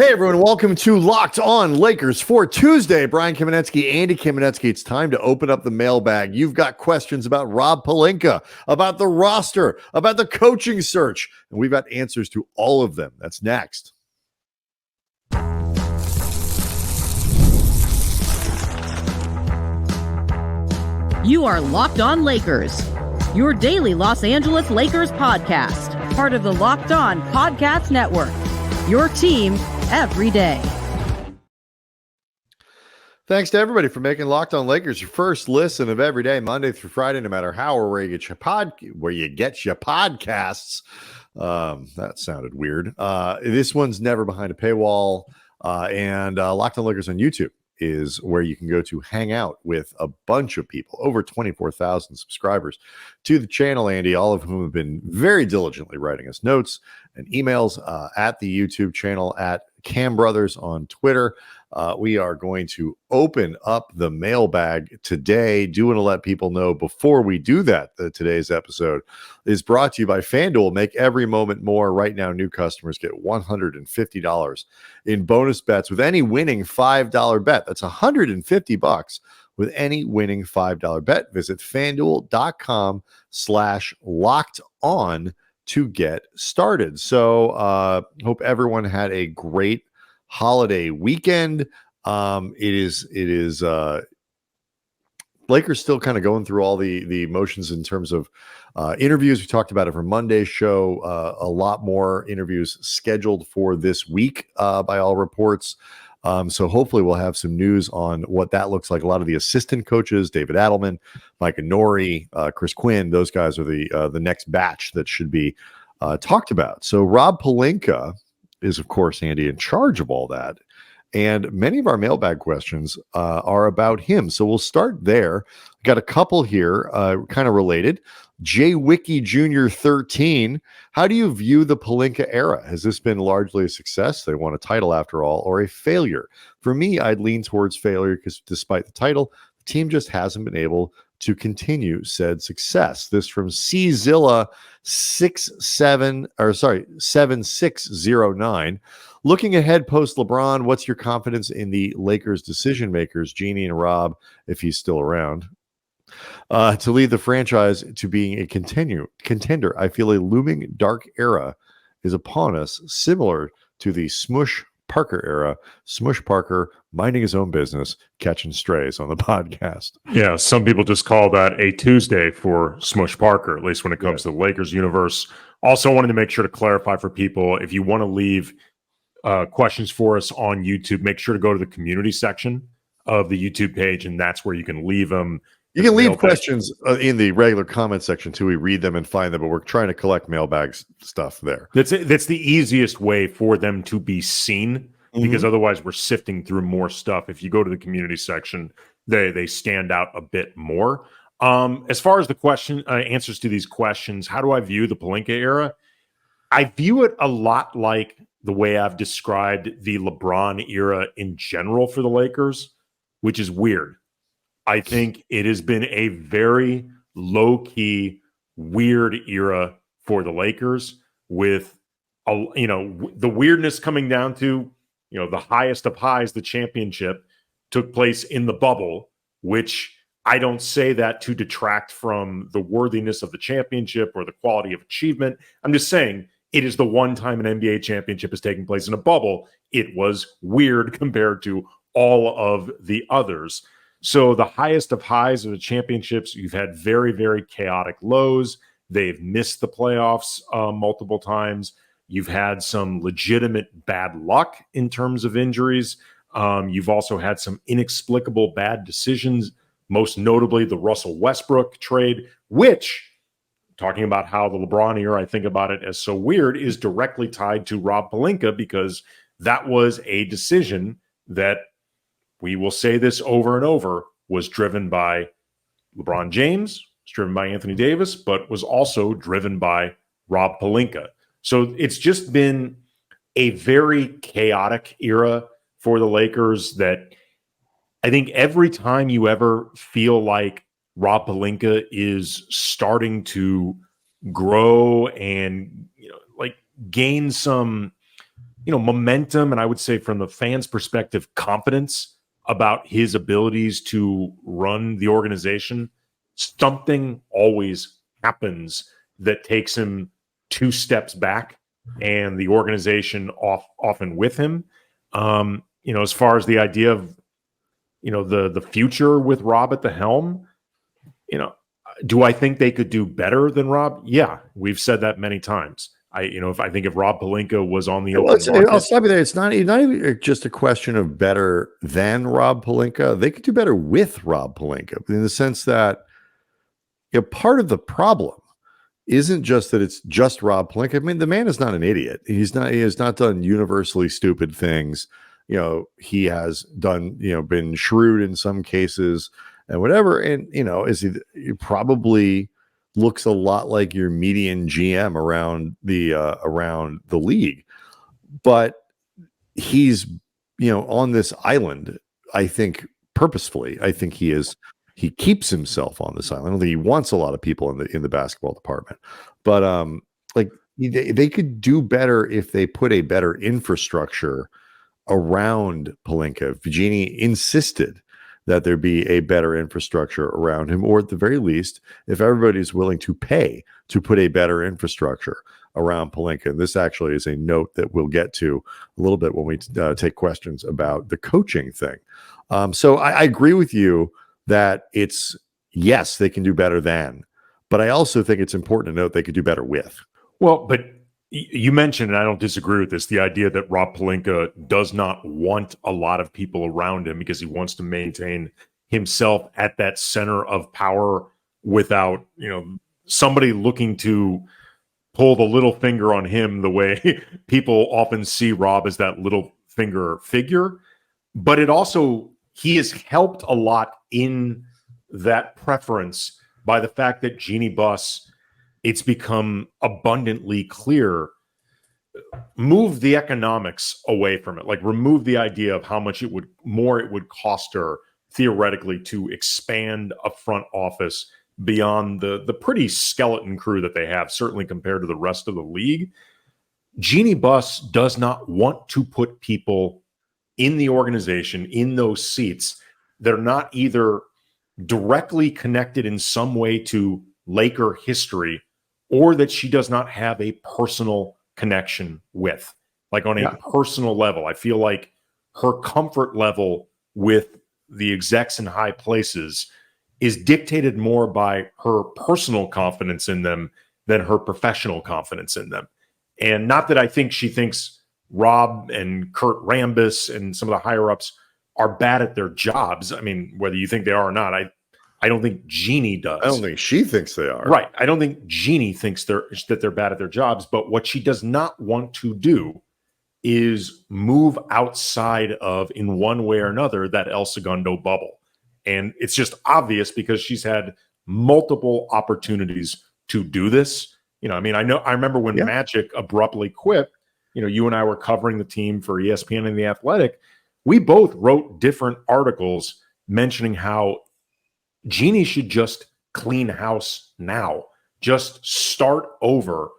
Hey everyone, welcome to Locked On Lakers for Tuesday. Brian Kamenetzky, Andy Kamenetzky. It's time to open up the mailbag. You've got questions about Rob Pelinka, about the roster, about the coaching search, and we've got answers to all of them. That's next. You are Locked On Lakers, your daily Los Angeles Lakers podcast, part of the Locked On Podcast Network, your team every day. Thanks to everybody for making Locked On Lakers your first listen of every day, Monday through Friday, no matter how or where you get your podcasts. That sounded weird. This one's never behind a paywall, and Locked On Lakers on YouTube is where you can go to hang out with a bunch of people, over 24,000 subscribers to the channel, Andy, all of whom have been very diligently writing us notes and emails at the YouTube channel, at Cam Brothers on Twitter. We are going to open up the mailbag today. Do want to let people know before we do that today's episode is brought to you by FanDuel. Make every moment more. Right now, new customers get $150 in bonus bets with any winning $5 bet. That's $150 with any winning $5 bet. Visit FanDuel.com/locked on to get started. So hope everyone had a great holiday weekend. It is Lakers still kind of going through all the motions in terms of interviews. We talked about it for Monday's show. A lot more interviews scheduled for this week by all reports. So hopefully we'll have some news on what that looks like. A lot of the assistant coaches, David Adelman, Micah Nori, Chris Quinn, those guys are the next batch that should be talked about. So Rob Pelinka is, of course, Andy, in charge of all that. And many of our mailbag questions are about him. So we'll start there. Got a couple here kind of related. J. Wiki Jr. 13. How do you view the Pelinka era? Has this been largely a success? They won a title after all, or a failure? For me, I'd lean towards failure because despite the title, the team just hasn't been able to continue said success. This from Czilla 7609. Looking ahead post LeBron, what's your confidence in the Lakers decision makers, Jeannie and Rob, if he's still around, to lead the franchise to being a contender? I feel a looming dark era is upon us, similar to the Smush Parker era. Smush Parker minding his own business, catching strays on the podcast. Yeah, some people just call that a Tuesday for Smush Parker, at least when it comes to the Lakers universe. Also wanted to make sure to clarify for people, if you want to leave questions for us on YouTube, make sure to go to the community section of the YouTube page, and that's where you can leave them. You can leave questions in the regular comment section too. We read them and find them, but we're trying to collect mailbag stuff there. That's the easiest way for them to be seen, because otherwise we're sifting through more stuff. If you go to the community section, they stand out a bit more. As far as the question answers to these questions, how do I view the Pelinka era? I view it a lot like the way I've described the LeBron era in general for the Lakers, which is weird. I think it has been a very low-key, weird era for the Lakers, with the weirdness coming down to the highest of highs. The championship took place in the bubble, which I don't say that to detract from the worthiness of the championship or the quality of achievement. I'm just saying it is the one time an NBA championship is taking place in a bubble. It was weird compared to all of the others. So the highest of highs of the championships, you've had very, very chaotic lows. They've missed the playoffs multiple times. You've had some legitimate bad luck in terms of injuries. You've also had some inexplicable bad decisions, most notably the Russell Westbrook trade, which, talking about how the LeBron era, I think about it as so weird, is directly tied to Rob Pelinka, because that was a decision that, we will say this over and over, was driven by LeBron James, was driven by Anthony Davis, but was also driven by Rob Pelinka. So it's just been a very chaotic era for the Lakers that I think every time you ever feel like Rob Pelinka is starting to grow and gain some momentum, and I would say from the fans' perspective, confidence about his abilities to run the organization, something always happens that takes him 2 steps back and the organization often with him. As far as the idea of, the future with Rob at the helm, do I think they could do better than Rob? Yeah, we've said that many times. If Rob Pelinka was on the open market, I'll stop you there. It's not even just a question of better than Rob Pelinka. They could do better with Rob Pelinka in the sense that part of the problem isn't just that it's just Rob Pelinka. I mean, the man is not an idiot. He has not done universally stupid things. He has done, been shrewd in some cases and whatever. And, he probably looks a lot like your median GM around the league, but he's, on this island, I think purposefully. I think he keeps himself on this island. I don't think he wants a lot of people in the basketball department, but they could do better if they put a better infrastructure around Pelinka. If Jeannie insisted that there be a better infrastructure around him, or at the very least, if everybody's willing to pay to put a better infrastructure around Pelinka. And this actually is a note that we'll get to a little bit when we take questions about the coaching thing. So I agree with you that yes, they can do better than, but I also think it's important to note they could do better with. Well, but you mentioned, and I don't disagree with this, the idea that Rob Pelinka does not want a lot of people around him because he wants to maintain himself at that center of power without, somebody looking to pull the little finger on him the way people often see Rob as that little finger figure. But he has helped a lot in that preference by the fact that Jeannie Buss, it's become abundantly clear, move the economics away from it. Like, remove the idea of how much it would cost her theoretically to expand a front office beyond the pretty skeleton crew that they have, certainly compared to the rest of the league. Jeannie Buss does not want to put people in the organization, in those seats, that are not either directly connected in some way to Laker history, or that she does not have a personal connection with, like on a personal level. I feel like her comfort level with the execs in high places is dictated more by her personal confidence in them than her professional confidence in them. And not that I think she thinks Rob and Kurt Rambis and some of the higher ups are bad at their jobs. I mean, whether you think they are or not, I don't think Jeannie does. I don't think she thinks they are. Right. I don't think Jeannie thinks that they're bad at their jobs. But what she does not want to do is move outside of, in one way or another, that El Segundo bubble. And it's just obvious because she's had multiple opportunities to do this. I remember when Magic abruptly quit, you and I were covering the team for ESPN and The Athletic. We both wrote different articles mentioning how Jeannie should just clean house now, just start over.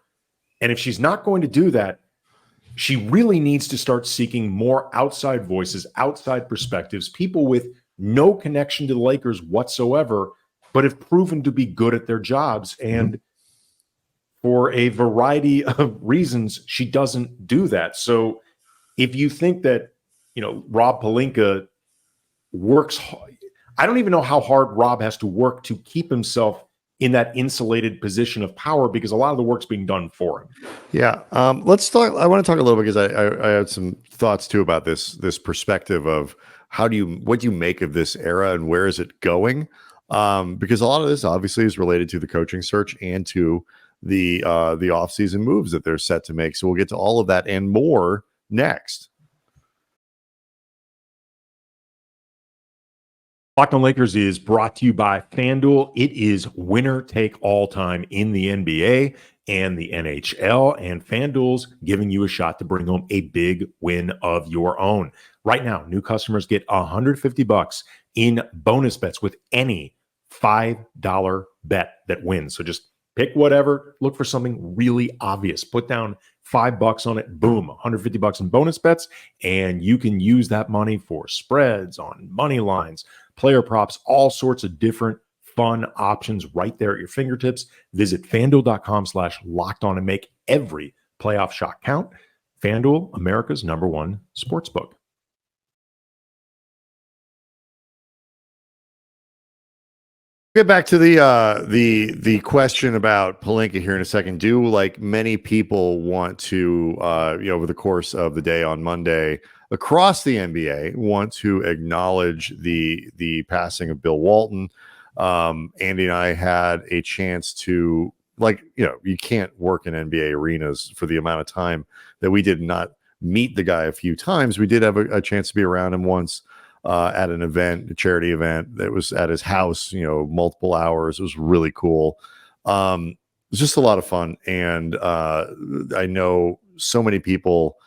And if she's not going to do that, she really needs to start seeking more outside voices, outside perspectives, people with no connection to the Lakers whatsoever, but have proven to be good at their jobs. And for a variety of reasons, she doesn't do that. So if you think that, Rob Pelinka works hard, I don't even know how hard Rob has to work to keep himself in that insulated position of power, because a lot of the work's being done for him. Yeah. Let's talk. I want to talk a little bit, because I had some thoughts too about this perspective of what do you make of this era and where is it going? Because a lot of this obviously is related to the coaching search and to the offseason moves that they're set to make. So we'll get to all of that and more next. Locked On Lakers is brought to you by FanDuel. It is winner take all time in the NBA and the NHL, and FanDuel's giving you a shot to bring home a big win of your own. Right now, new customers get $150 in bonus bets with any $5 bet that wins. So just Pick whatever. Look for something really obvious. Put down $5 on it. Boom, $150 in bonus bets, and you can use that money for spreads on money lines, player props, all sorts of different fun options right there at your fingertips. Visit FanDuel.com/lockedon and make every playoff shot count. FanDuel, America's #1 sportsbook. Get back to the question about Pelinka here in a second. Do, like many people, want to over the course of the day on Monday across the NBA, want to acknowledge the passing of Bill Walton. Andy and I had a chance to, you can't work in NBA arenas for the amount of time that we did not meet the guy a few times. We did have a chance to be around him once. At an event, a charity event that was at his house, multiple hours. It was really cool. It was just a lot of fun. And I know so many people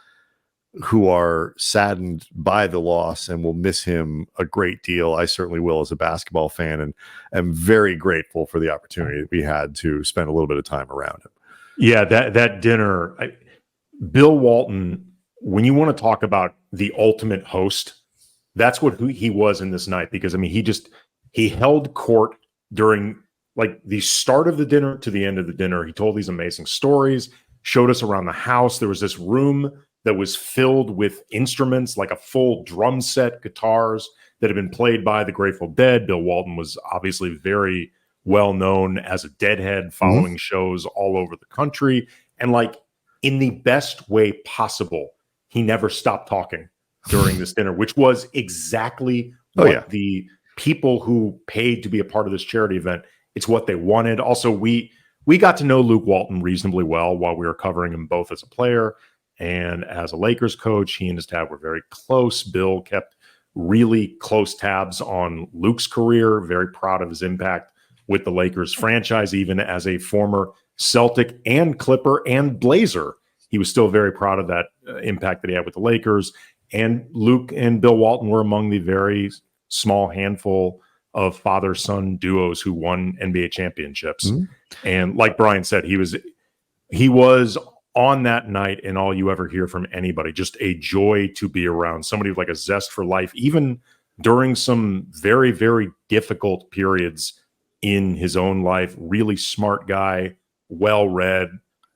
who are saddened by the loss and will miss him a great deal. I certainly will as a basketball fan, and am very grateful for the opportunity that we had to spend a little bit of time around him. Yeah, that dinner, Bill Walton, when you want to talk about the ultimate host, that's what he was in this night, because he held court during the start of the dinner to the end of the dinner. He told these amazing stories, showed us around the house. There was this room that was filled with instruments, like a full drum set, guitars that had been played by the Grateful Dead. Bill Walton was obviously very well known as a Deadhead, following shows all over the country. And in the best way possible, he never stopped talking during this dinner, which was exactly what the people who paid to be a part of this charity event, it's what they wanted. Also, we got to know Luke Walton reasonably well while we were covering him both as a player and as a Lakers coach. He and his dad were very close. Bill kept really close tabs on Luke's career, very proud of his impact with the Lakers franchise, even as a former Celtic and Clipper and Blazer. He was still very proud of that impact that he had with the Lakers. And Luke and Bill Walton were among the very small handful of father-son duos who won NBA championships. And like Brian said, he was on that night, and all you ever hear from anybody, just a joy to be around. Somebody with a zest for life, even during some very, very difficult periods in his own life. Really smart guy, well-read.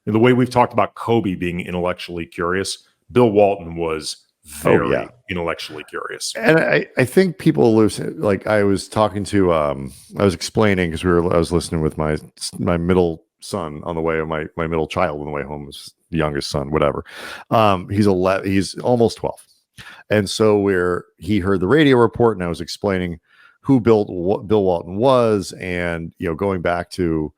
And the way we've talked about Kobe being intellectually curious, Bill Walton was very intellectually curious. And I think people lose, I was talking to I was explaining, because I was listening with my middle son on the way, my middle child on the way home, his youngest son, whatever. He's almost 12. And so he heard the radio report, and I was explaining who Bill Walton was, and going back to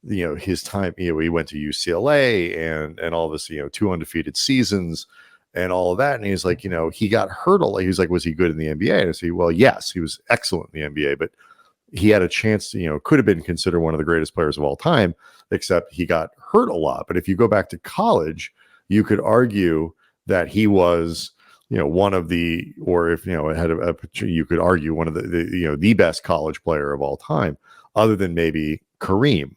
his time, he went to UCLA and all this, 2 undefeated seasons and all of that. And he's like, he got hurt a lot. He was like, was he good in the NBA? And I said, well, yes, he was excellent in the NBA, but he had a chance to, could have been considered one of the greatest players of all time, except he got hurt a lot. But if you go back to college, you could argue that he was, one of the, or if, you could argue one of the best college player of all time, other than maybe Kareem.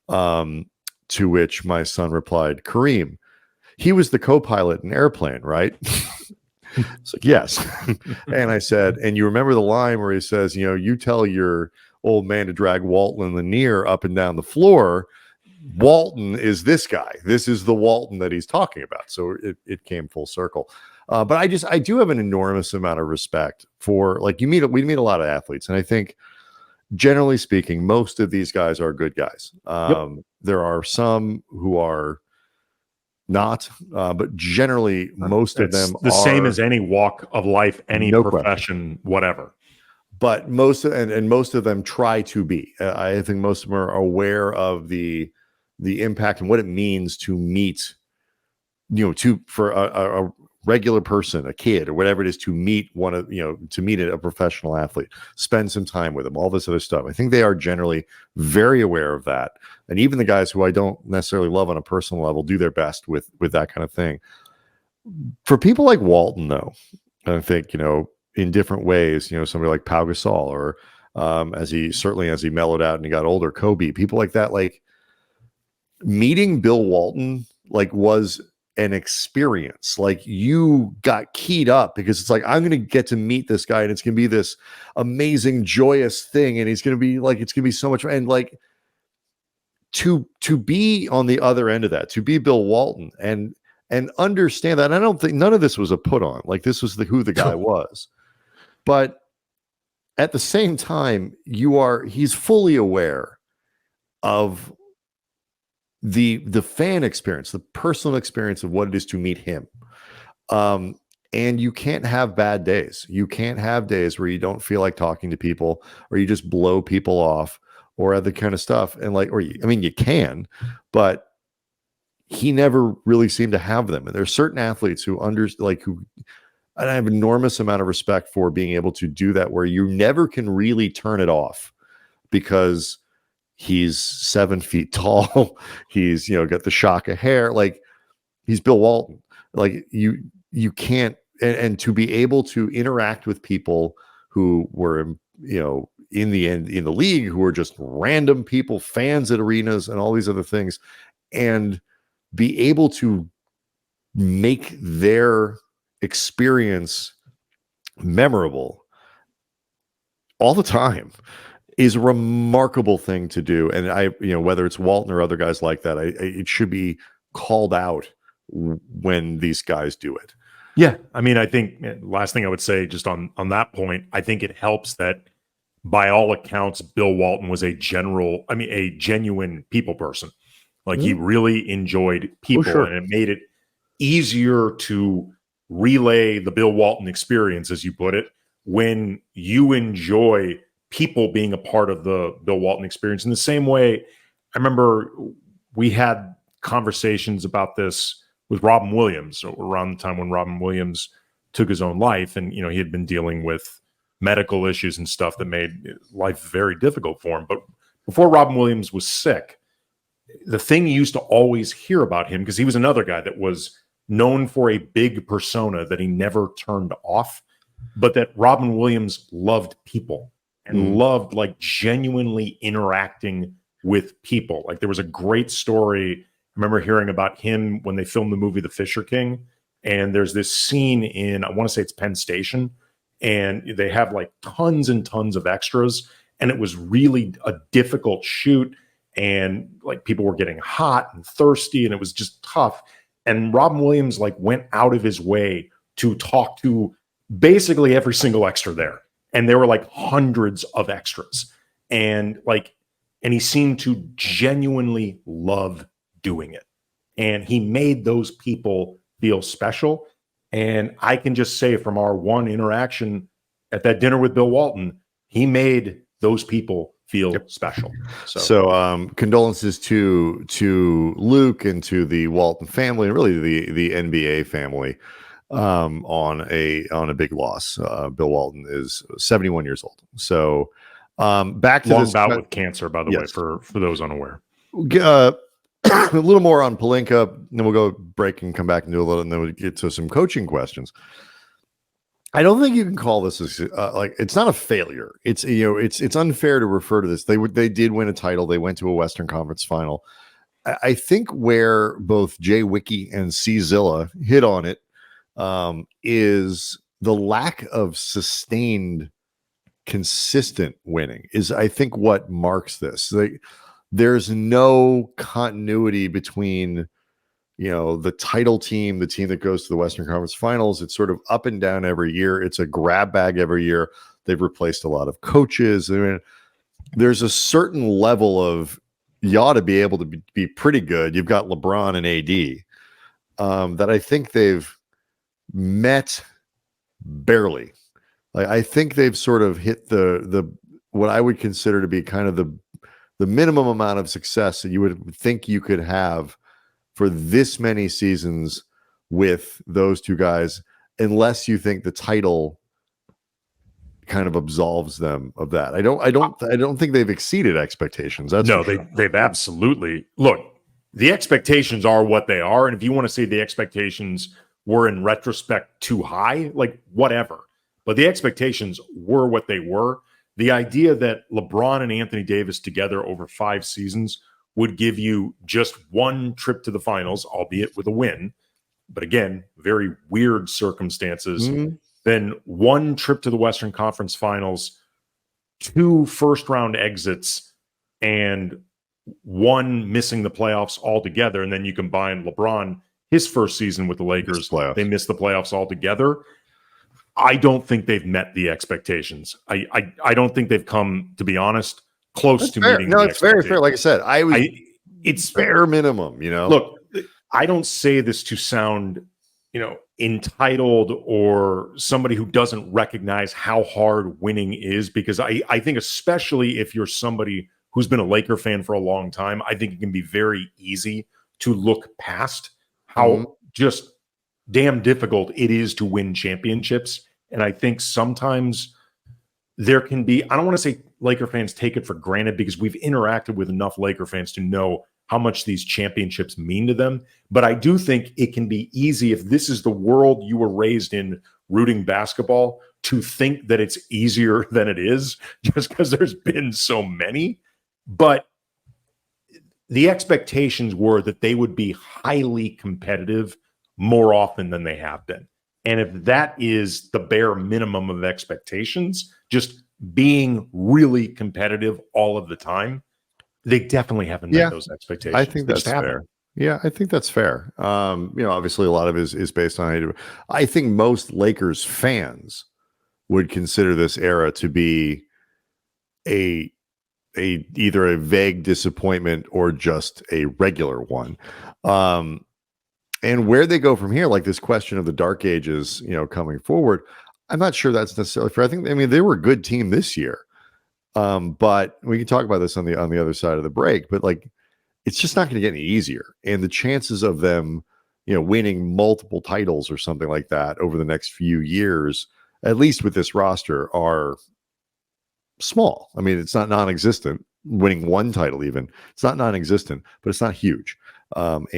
To which my son replied, Kareem, he was the co-pilot in Airplane, right? It's like, yes. And I said, and you remember the line where he says, you tell your old man to drag Walton and Lanier up and down the floor. Walton is this guy. This is the Walton that he's talking about. So it came full circle. But I do have an enormous amount of respect for, we meet a lot of athletes, and I think, generally speaking, most of these guys are good guys. There are some who are not, but generally most of them the same as any walk of life, any profession, whatever. But most of them try to be. I think most of them are aware of the impact and what it means to meet, for a regular person, a kid, or whatever it is, to meet a professional athlete, spend some time with them, all this other stuff. I think they are generally very aware of that. And even the guys who I don't necessarily love on a personal level do their best with that kind of thing. For people like Walton, though, I think, in different ways, somebody like Pau Gasol, or as he mellowed out and he got older, Kobe, people like that, meeting Bill Walton was an experience. Like, you got keyed up because it's like, I'm going to get to meet this guy and it's going to be this amazing, joyous thing. And he's going to be like, it's going to be so much fun. And like, to be on the other end of that, to be Bill Walton and understand that. And I don't think none of this was a put on. Like, this was who the guy was. But at the same time, he's fully aware of the fan experience, the personal experience of what it is to meet him. And you can't have bad days. You can't have days where you don't feel like talking to people, or you just blow people off, or other kind of stuff. And you can, but he never really seemed to have them. And there's certain athletes who and I have enormous amount of respect for being able to do that, where you never can really turn it off because he's 7 feet tall. He's, got the shock of hair. Like, he's Bill Walton. Like, you can't, and to be able to interact with people who were, in the league, who are just random people, fans at arenas and all these other things, and be able to make their experience memorable all the time is a remarkable thing to do. And whether it's Walton or other guys like that, it should be called out when these guys do it. Yeah. I mean, I think last thing I would say just on that point, I think it helps that by all accounts, Bill Walton was a genuine people person. Like, he really enjoyed people, sure. And it made it easier to relay the Bill Walton experience, as you put it, when you enjoy people being a part of the Bill Walton experience. In the same way, I remember we had conversations about this with Robin Williams around the time when Robin Williams took his own life. And, he had been dealing with medical issues and stuff that made life very difficult for him. But before Robin Williams was sick, the thing you used to always hear about him, because he was another guy that was known for a big persona that he never turned off, but that Robin Williams loved people and loved genuinely interacting with people. Like, there was a great story I remember hearing about him when they filmed the movie The Fisher King, and there's this scene in, I want to say it's Penn Station, and they have tons and tons of extras, and it was really a difficult shoot, and people were getting hot and thirsty, and it was just tough. And Robin Williams went out of his way to talk to basically every single extra there. And there were hundreds of extras. And he seemed to genuinely love doing it. And he made those people feel special. And I can just say, from our one interaction at that dinner with Bill Walton, he made those people feel special. So condolences to Luke and to the Walton family, and really the NBA family, on a big loss. Bill Walton is 71 years old. So back to long this bout with cancer, by the way, for those unaware. A little more on Pelinka, and then we'll go break and come back and do a little, and then we'll get to some coaching questions. I don't think you can call this it's not a failure. It's it's unfair to refer to this. They did win a title. They went to a Western Conference final. I think where both Jay Wiki and C Zilla hit on it is the lack of sustained, consistent winning is, I think, what marks this. There's no continuity between, the title team, the team that goes to the Western Conference Finals. It's sort of up and down every year. It's a grab bag every year. They've replaced a lot of coaches. I mean, there's a certain level of, you ought to be able to be pretty good. You've got LeBron and AD that I think they've met barely. I think they've sort of hit the what I would consider to be kind of the minimum amount of success that you would think you could have for this many seasons with those two guys, unless you think the title kind of absolves them of that. I don't think they've exceeded expectations. They've absolutely, look, the expectations are what they are. And if you want to say the expectations were in retrospect too high, whatever, but the expectations were what they were. The idea that LeBron and Anthony Davis together over 5 seasons would give you just one trip to the finals, albeit with a win, but again, very weird circumstances, then one trip to the Western Conference Finals, 2 first-round exits, and one missing the playoffs altogether. And then you combine LeBron, his first season with the Lakers, they missed the playoffs altogether. I don't think they've met the expectations. I don't think they've come, to be honest, close to meeting. No, it's very fair. Like I said, it's bare minimum, Look, I don't say this to sound, entitled or somebody who doesn't recognize how hard winning is, because I think especially if you're somebody who's been a Laker fan for a long time, I think it can be very easy to look past how just damn difficult it is to win championships. And I think sometimes there can be, I don't want to say Laker fans take it for granted, because we've interacted with enough Laker fans to know how much these championships mean to them. But I do think it can be easy, if this is the world you were raised in rooting basketball, to think that it's easier than it is, just because there's been so many. But the expectations were that they would be highly competitive more often than they have been. And if that is the bare minimum of expectations, just being really competitive all of the time, they definitely haven't met those expectations. I think that's fair. Yeah, I think that's fair. Obviously a lot of it is based on, I think most Lakers fans would consider this era to be either a vague disappointment or just a regular one. And where they go from here, like this question of the dark ages, coming forward, I'm not sure that's necessarily fair. They were a good team this year. But we can talk about this on the other side of the break, but like, it's just not going to get any easier. And the chances of them, winning multiple titles or something like that over the next few years, at least with this roster, are small. It's not non-existent. Winning one title, even, it's not non-existent, but it's not huge. Do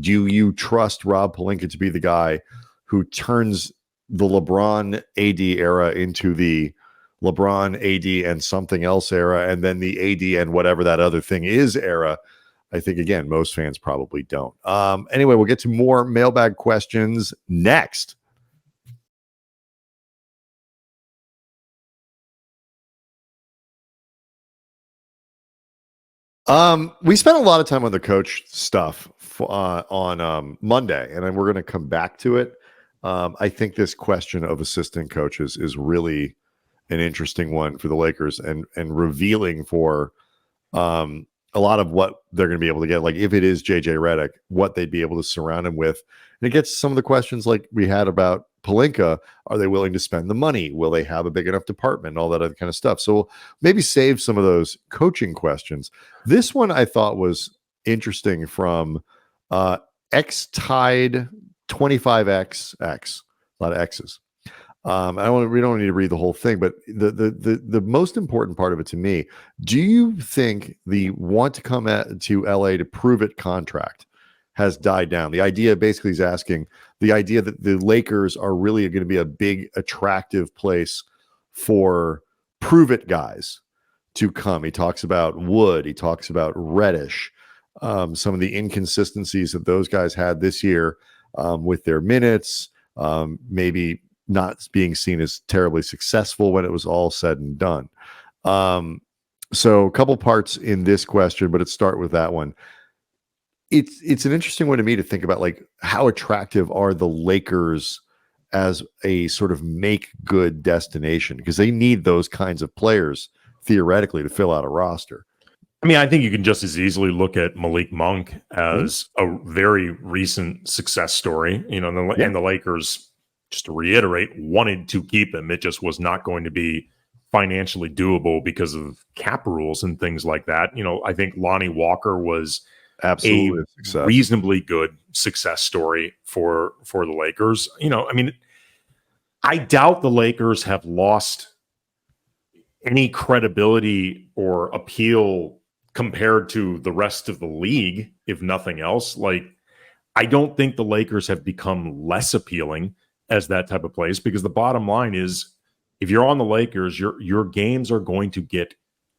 you trust Rob Pelinka to be the guy who turns the LeBron AD era into the LeBron AD and something else era, and then the AD and whatever that other thing is era? I think, again, most fans probably don't. Anyway, we'll get to more mailbag questions next. We spent a lot of time on the coach stuff on Monday, and then we're going to come back to it. I think this question of assistant coaches is really an interesting one for the Lakers, and revealing for a lot of what they're going to be able to get. Like, if it is JJ Redick, what they'd be able to surround him with. And it gets some of the questions like we had about Pelinka. Are they willing to spend the money? Will they have a big enough department? All that other kind of stuff. So we'll maybe save some of those coaching questions. This one I thought was interesting from X-Tide 25XX, a lot of X's. We don't need to read the whole thing, but the most important part of it to me: do you think the want to come to LA to prove it contract has died down? The idea, basically, he's asking the idea that the Lakers are really going to be a big, attractive place for prove it guys to come. He talks about Wood. He talks about Reddish. Some of the inconsistencies that those guys had this year with their minutes, maybe not being seen as terribly successful when it was all said and done. So a couple parts in this question, but let's start with that one. It's an interesting one to me to think about, like, how attractive are the Lakers as a sort of make good destination, because they need those kinds of players theoretically to fill out a roster. I think you can just as easily look at Malik Monk as a very recent success story, and the Lakers, just to reiterate, wanted to keep him. It just was not going to be financially doable because of cap rules and things like that. I think Lonnie Walker was absolutely a reasonably good success story for the Lakers. I doubt the Lakers have lost any credibility or appeal compared to the rest of the league, if nothing else. Like, I don't think the Lakers have become less appealing as that type of place, because the bottom line is, if you're on the Lakers, your games are going to get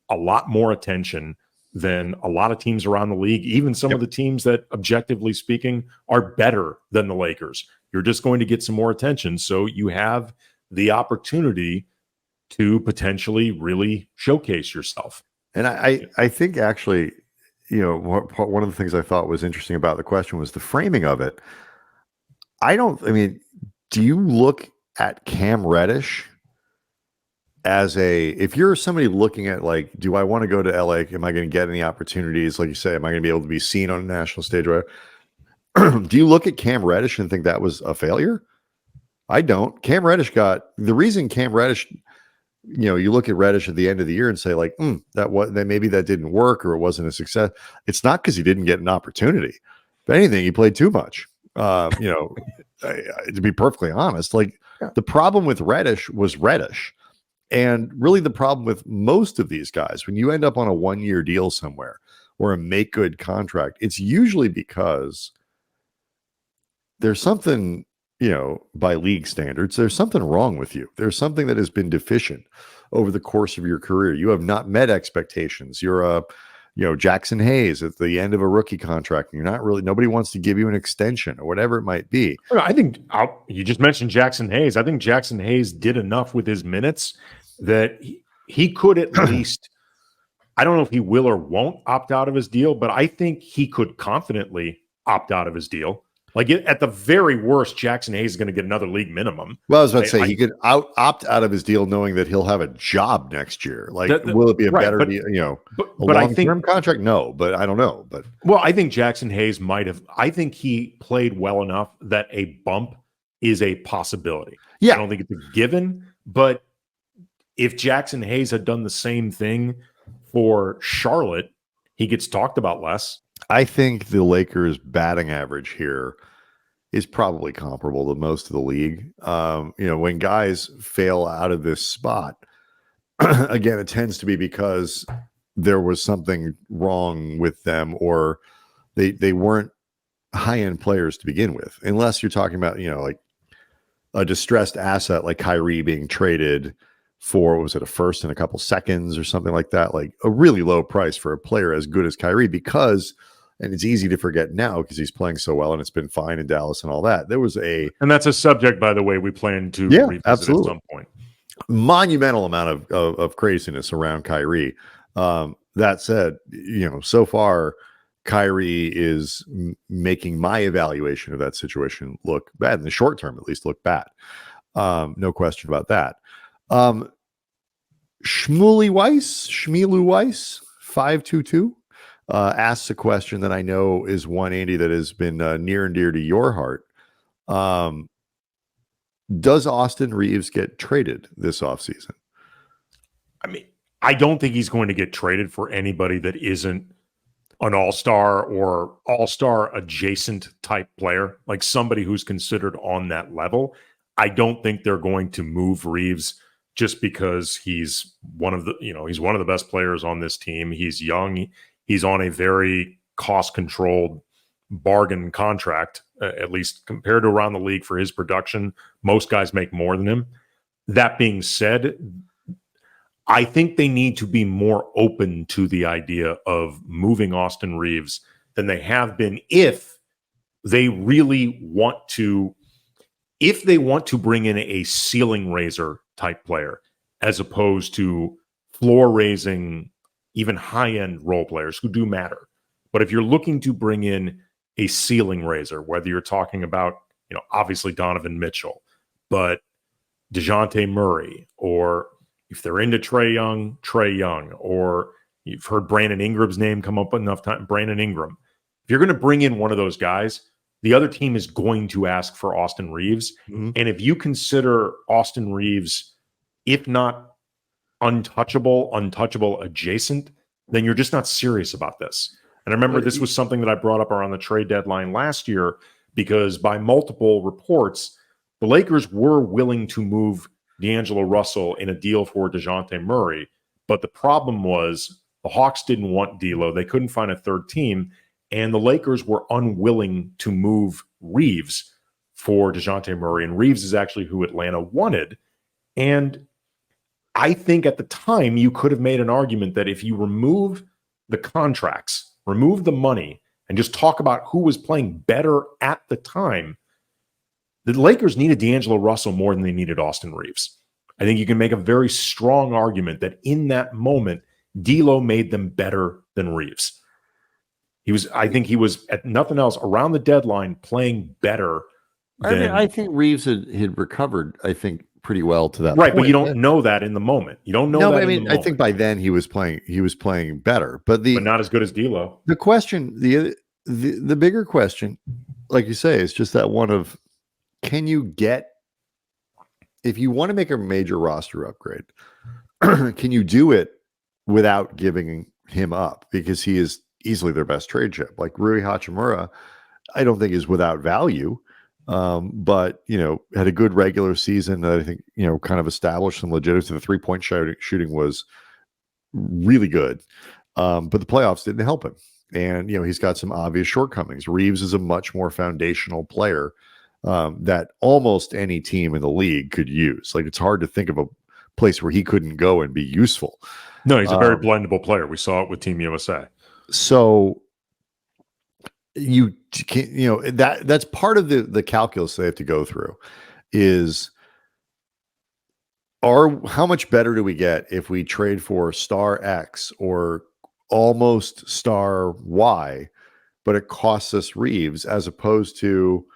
a lot more attention than a lot of teams around the league, even some of the teams that, objectively speaking, are better than the Lakers. You're just going to get some more attention. So you have the opportunity to potentially really showcase yourself. And I think actually, one of the things I thought was interesting about the question was the framing of it. Do you look at Cam Reddish as if you're somebody looking at, like, do I want to go to LA? Am I going to get any opportunities? Like you say, am I going to be able to be seen on a national stage? Do you look at Cam Reddish and think that was a failure? I don't. Cam Reddish the reason Cam Reddish, you look at Reddish at the end of the year and say, like, maybe that didn't work or it wasn't a success. It's not because he didn't get an opportunity. If anything, he played too much. To be perfectly honest, the problem with Reddish was Reddish. And really the problem with most of these guys, when you end up on a 1-year deal somewhere or a make good contract, it's usually because there's something, by league standards, there's something wrong with you. There's something that has been deficient over the course of your career. You have not met expectations. You're Jackson Hayes at the end of a rookie contract. And nobody wants to give you an extension or whatever it might be. I think you just mentioned Jackson Hayes. I think Jackson Hayes did enough with his minutes that he could at least, I don't know if he will or won't opt out of his deal, but I think he could confidently opt out of his deal. Like, at the very worst, Jackson Hayes is going to get another league minimum. Well, I was about to say he could opt out of his deal knowing that he'll have a job next year. Will it be a better deal? A long-term contract? No, but I don't know. But I think Jackson Hayes might have. I think he played well enough that a bump is a possibility. Yeah, I don't think it's a given, but if Jackson Hayes had done the same thing for Charlotte, he gets talked about less. I think the Lakers' batting average here is probably comparable to most of the league. When guys fail out of this spot, again, it tends to be because there was something wrong with them, or they weren't high-end players to begin with, unless you're talking about, like a distressed asset like Kyrie being traded for, was it a first in a couple seconds or something like that? Like a really low price for a player as good as Kyrie, because, and it's easy to forget now because he's playing so well and it's been fine in Dallas and all that. There was and that's a subject, by the way, we plan to revisit at some point. Monumental amount of craziness around Kyrie. That said, so far Kyrie is making my evaluation of that situation look bad, in the short term at least, look bad. No question about that. Shmulu Weiss 522 asks a question that I know is one, Andy, that has been near and dear to your heart. Does Austin Reaves get traded this offseason? I don't think he's going to get traded for anybody that isn't an all-star or all-star adjacent type player, like somebody who's considered on that level. I don't think they're going to move Reaves just because he's one of the best players on this team. He's young. He's on a very cost-controlled bargain contract, at least compared to around the league for his production. Most guys make more than him. That being said, I think they need to be more open to the idea of moving Austin Reaves than they have been if they really want to bring in a ceiling raiser type player, as opposed to floor raising, even high-end role players who do matter. But if you're looking to bring in a ceiling raiser, whether you're talking about, obviously Donovan Mitchell, but DeJounte Murray, or if they're into Trae Young, or you've heard Brandon Ingram's name come up enough time, Brandon Ingram. If you're going to bring in one of those guys, the other team is going to ask for Austin Reaves. Mm-hmm. And if you consider Austin Reaves, if not untouchable adjacent, then you're just not serious about this. And I remember this was something that I brought up around the trade deadline last year, because by multiple reports, the Lakers were willing to move D'Angelo Russell in a deal for DeJounte Murray. But the problem was the Hawks didn't want D'Lo. They couldn't find a third team. And the Lakers were unwilling to move Reaves for DeJounte Murray. And Reaves is actually who Atlanta wanted. And I think at the time you could have made an argument that if you remove the contracts, remove the money, and just talk about who was playing better at the time, the Lakers needed D'Angelo Russell more than they needed Austin Reaves. I think you can make a very strong argument that in that moment, D'Lo made them better than Reaves. I think he was at nothing else around the deadline playing better than. I think Reaves had recovered, I think, pretty well to that right, point. but you don't know that in the moment. You don't know that. But I mean, I think by then he was playing better, but not as good as D'Lo. The question, the bigger question, like you say, is just that one of, can you get, if you want to make a major roster upgrade, can you do it without giving him up? Because he is easily their best trade chip. Like Rui Hachimura, I don't think is without value, but had a good regular season that I think kind of established some legitimacy. The 3-point shooting was really good, but the playoffs didn't help him, and he's got some obvious shortcomings. Reaves is a much more foundational player that almost any team in the league could use. Like, it's hard to think of a place where he couldn't go and be useful. No, he's a very blendable player. We saw it with Team USA. So you can't, that's part of the calculus they have to go through is, how much better do we get if we trade for star X or almost star Y, but it costs us Reaves, as opposed to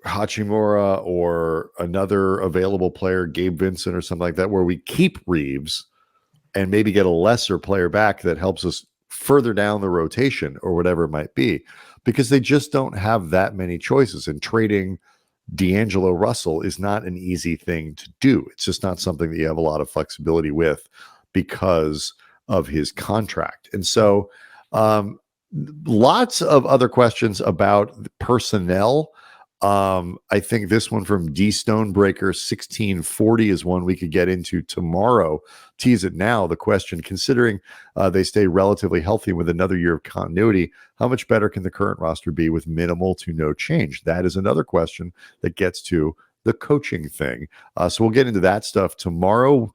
Hachimura or another available player, Gabe Vincent or something like that, where we keep Reaves and maybe get a lesser player back that helps us further down the rotation or whatever it might be, because they just don't have that many choices. And trading D'Angelo Russell is not an easy thing to do. It's just not something that you have a lot of flexibility with because of his contract. And so lots of other questions about personnel. I think this one from D Stonebreaker 1640 is one we could get into tomorrow. Tease it now. The question, considering they stay relatively healthy with another year of continuity, how much better can the current roster be with minimal to no change? That is another question that gets to the coaching thing. So we'll get into that stuff tomorrow.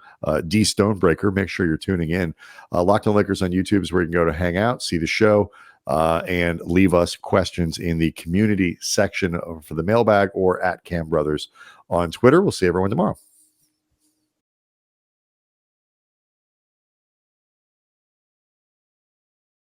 D Stonebreaker, make sure you're tuning in. Locked On Lakers on YouTube is where you can go to hang out, see the show, and leave us questions in the community section for the mailbag or at Cam Brothers on Twitter. We'll see everyone tomorrow.